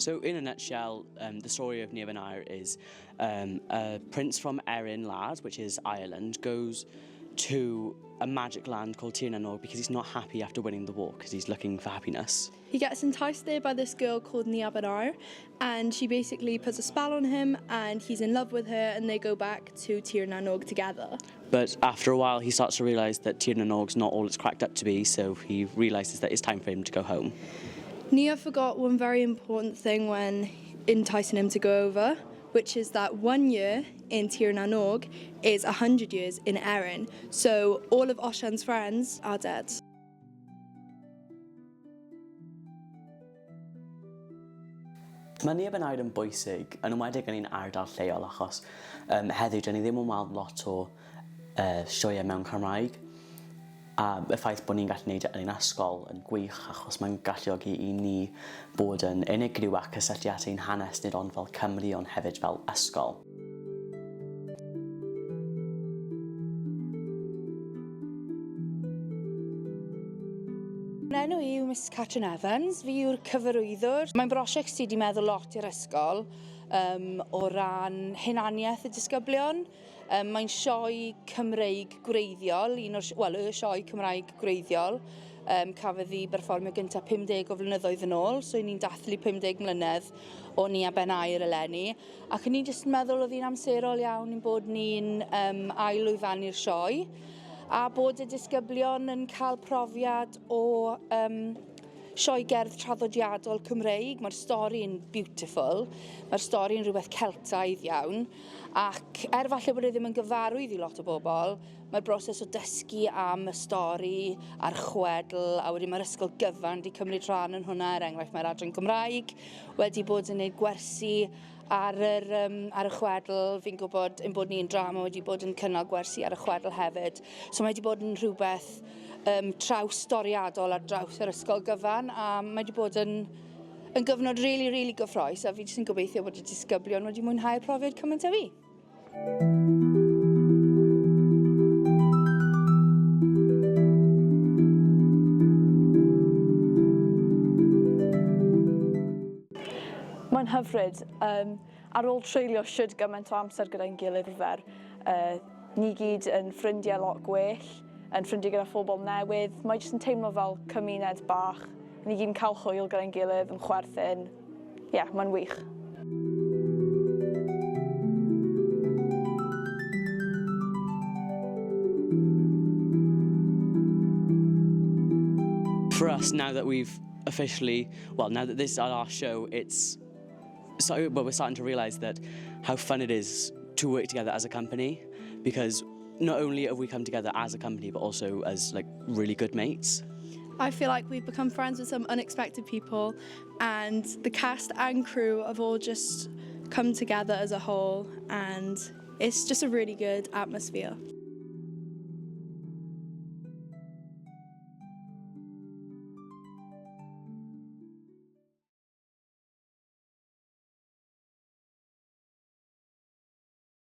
So in a nutshell, the story of Nia Ben Aur is a prince from Erin Lad, which is Ireland, goes to a magic land called Tir na n'og because he's not happy after winning the war, because he's looking for happiness. He gets enticed there by this girl called Nia Ben Aur, and she basically puts a spell on him, and he's in love with her, and they go back to Tir na n'og together. But after a while, he starts to realise that Tir na n'og's not all it's cracked up to be, so he realises that it's time for him to go home. Nia forgot one very important thing when enticing him to go over, which is that 1 year in Tir na n'og is 100 years in Erin, so all of Osian's friends are dead. Mae Nia Ben Aur yn bwysig, yn ymwedig yn un ardal lleol, achos heddiw dyn ni ddim yn weld lot o sioeau mewn Cymraeg. A y ffaith bod ni'n gallu gwneud yn ein ysgol yn gwych, achos mae'n galluogi i ni bod yn unigryw ac cysylltu at ein hanes nid ond fel Cymru, ond hefyd fel ysgol. Enw i yw Miss Catrin Evans, fi yw'r cyfarwyddwr. Mae'n brosiect sydd wedi meddwl lot i'r ysgol o ran hunaniaeth y disgyblion. Mae'n sioe Cymraeg gwreiddiol, y sioe Cymraeg gwreiddiol. Cafodd ei berfformio gyntaf 50 o flynyddoedd yn ôl, so ni'n dathlu 50 mlynedd o Nia Ben Aur eleni. Ac o'n i'n jyst yn meddwl oedd hi'n amserol iawn yn bod ni'n ail-lwyfannu'r sioe, a bod y disgyblion yn cael profiad o sioe gerdd traddodiadol Cymreig. Mae'r stori'n beautiful, mae'r stori'n rhywbeth Celtaidd iawn, ac falle bod e ddim yn gyfarwydd i lot o bobl, mae'r broses o dysgu am y stori a'r chwedl, a wedyn mae'r ysgol gyfan wedi cymryd rhan yn hwnna, enghraifft mae'r adran Cymraeg wedi bod yn gwneud gwersi ar y chwedl. Fi'n gwybod ein bod ni'n drama wedi bod yn cynnal gwersi ar y chwedl hefyd. So mae wedi bod yn rhywbeth traws storiadol ar draws yr ysgol gyfan, a mae wedi bod yn gyfnod really gyffrous, a fi jyst yn gobeithio bod y disgyblion wedi mwynhau'r profiad cymaint â fi. Mae'n hyfryd. Ar ôl treulio siwrd gymaint o amser gyda'n gilydd fer, ni gyd yn ffrindiau lot gwell, yn ffrindiau gyda phobl newydd. Mae jyst yn teimlo fel cymuned bach. Ni gyd yn cael hwyl gyda'n gilydd, yn chwerthin. Ie, mae'n wych. For us, now that we've officially, now that this is our show, we're starting to realise that how fun it is to work together as a company, because not only have we come together as a company, but also as really good mates. I feel like we've become friends with some unexpected people, and the cast and crew have all just come together as a whole, and it's just a really good atmosphere.